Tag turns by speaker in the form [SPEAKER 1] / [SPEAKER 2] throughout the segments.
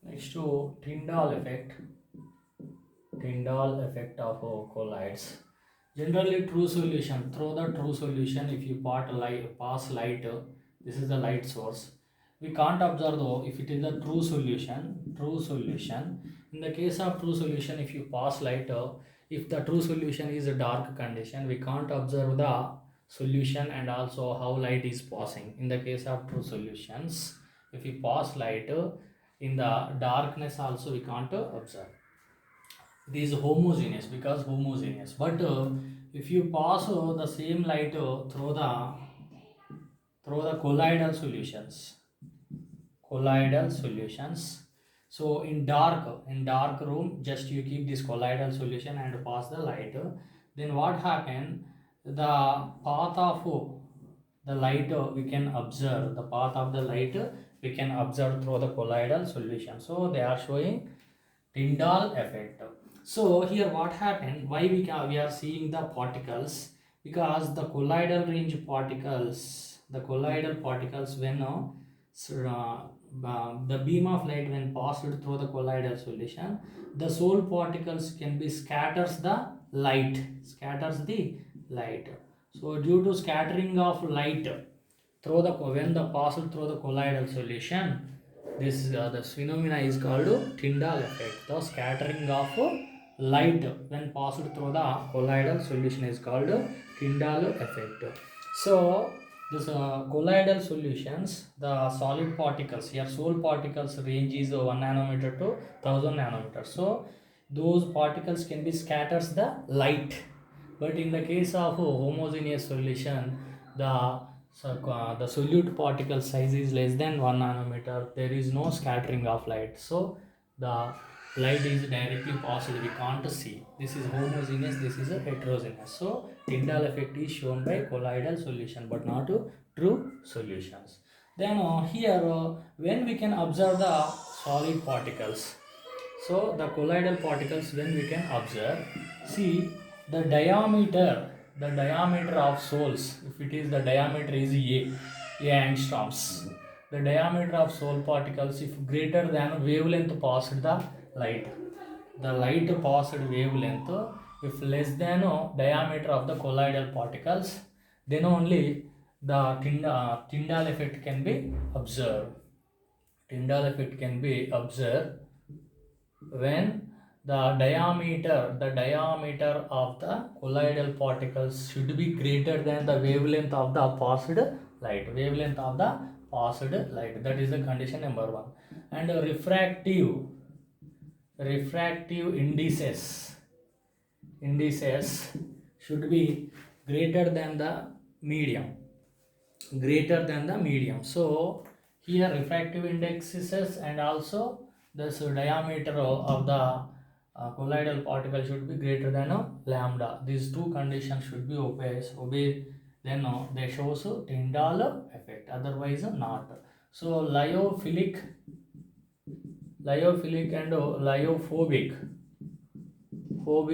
[SPEAKER 1] Next to Tyndall effect. Tyndall effect of colloids. Generally, true solution. Through the true solution, if you pass light, this is the light source. We can't observe though if it is a true solution. True solution. In the case of true solution, if you pass light, if the true solution is a dark condition, we can't observe the solution and also how light is passing. In the case of true solutions, if you pass light, in the darkness also we can't observe. It is homogeneous because homogeneous, but if you pass the same light through the colloidal solutions. So in dark room, just you keep this colloidal solution and pass the light. Then what happen, the path of the light we can observe, the path of the light we can observe through the colloidal solution. So they are showing Tyndall effect. So here what happened, why we are seeing the particles, because the colloidal range particles, the colloidal particles when the beam of light when passed through the colloidal solution, the sole particles can be scatters the light. So due to scattering of light through the when the passed through the colloidal solution, this phenomena is called Tyndall effect. The scattering of light when passed through the colloidal solution is called Tyndall effect. So this colloidal solutions, the solid particles here, sole particles range is 1 nanometer to 1000 nanometers. So those particles can be scatters the light, but in the case of a homogeneous solution, the solute particle size is less than 1 nanometer. There is no scattering of light, so the light is directly passed. We can't see. This is homogeneous. This is a heterogeneous. So Tyndall effect is shown by colloidal solution, but not true solutions. Then here when we can observe the solid particles. So the colloidal particles when we can observe, see the diameter of soles, if it is the diameter is A angstroms, the diameter of sole particles if greater than wavelength passed the light passed wavelength, if less than diameter of the colloidal particles, then only the Tyndall effect can be observed. Tyndall effect can be observed when the diameter of the colloidal particles should be greater than the wavelength of the passed light. That is the condition number one. And refractive indices should be greater than the medium. So here refractive indexes and also this diameter of the colloidal particle should be greater than lambda. These two conditions should be obeyed. Then they shows Tyndall effect. Otherwise not. So lyophilic and lyophobia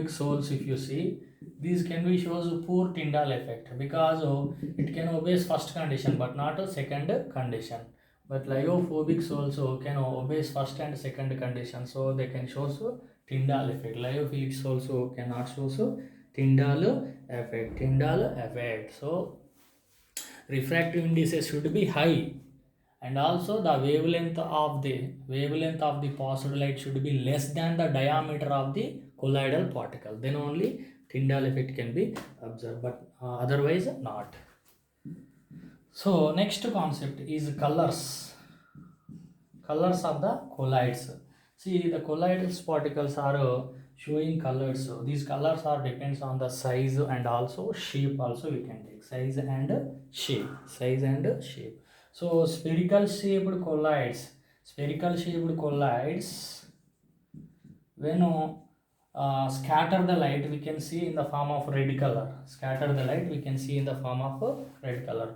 [SPEAKER 1] soles, if you see, these can be shows poor Tyndall effect because it can obey first condition but not a second condition. But lyophobics also can obey first and second condition, so they can show Tyndall effect. Lyophilics also cannot show Tyndall effect. So refractive indices should be high, and also the wavelength of the passed light should be less than the diameter of the colloidal particle. Then only Tyndall effect can be observed, but otherwise not. So next concept is colors of the colloids. See, the colloidal particles are showing colors. So these colors are depends on the size and also shape. Also we can take size and shape. So spherical shaped colloids when scatter the light, we can see in the form of red color.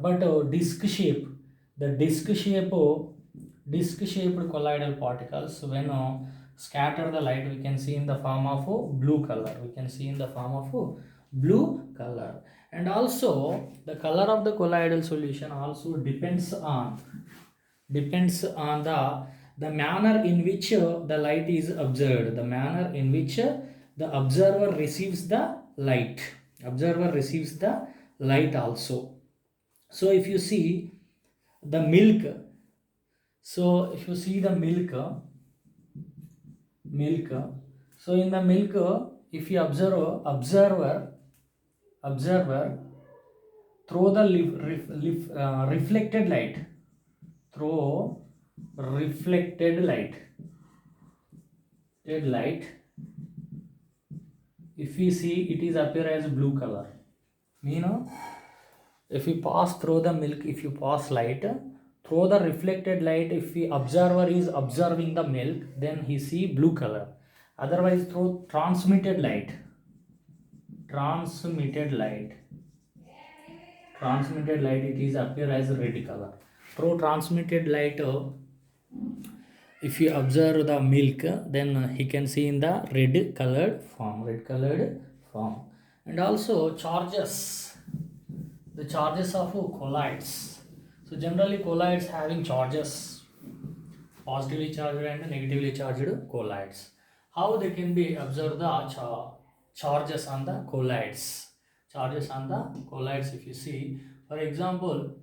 [SPEAKER 1] But disc shaped colloidal particles when scatter the light, we can see in the form of blue color. And also the color of the colloidal solution also depends on the the manner in which the light is observed, the manner in which the observer receives the light. Observer receives the light also. So if you see the milk, so if you see the milk, so in the milk, if you observer through the reflected light, through reflected light, if we see, it is appear as blue color. If you pass through the milk, if you pass light through the reflected light, if the observer is observing the milk, then he see blue color. Otherwise, through transmitted light, it is appear as red color. Through transmitted light, if you observe the milk, then he can see in the red colored form. And also charges, the charges of colloids. So generally colloids having charges, positively charged and negatively charged colloids. How they can be observed the charges on the colloids? Charges on the colloids, if you see, for example,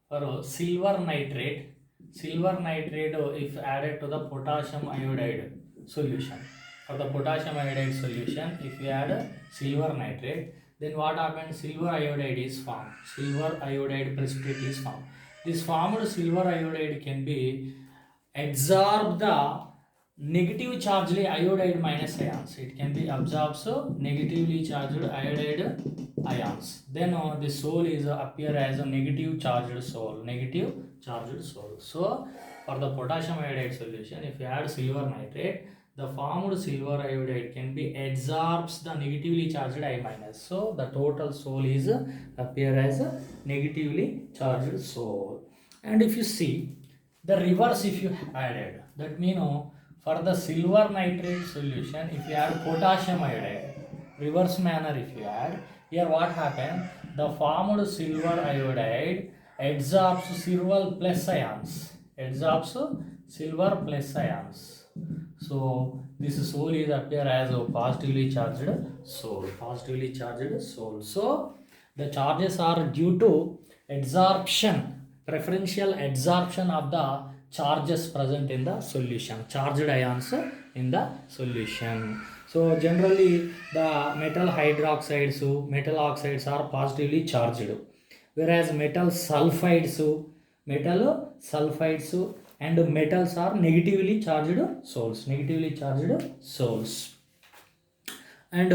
[SPEAKER 1] for silver nitrate, if added to the potassium iodide solution, for the potassium iodide solution, if you add silver nitrate, then what happens? Silver iodide is formed. Silver iodide precipitate is formed. This formed silver iodide can be absorb the negative charged iodide minus ions. It can be absorbs negatively charged iodide ions. Then the soul is appear as a negative charged soul. So for the potassium iodide solution, if you add silver nitrate, the formed silver iodide can be absorbs the negatively charged I minus. So the total soul is appear as a negatively charged soul. And if you see the reverse, if you added, that means for the silver nitrate solution, if you add potassium iodide, reverse manner if you add, here what happened? The formed silver iodide absorbs silver plus ions. So this soul is appear as a positively charged soul. So the charges are due to preferential adsorption of the charges present in the solution, charged ions in the solution. So generally the metal oxides are positively charged, whereas metal sulfides and metals are negatively charged souls. And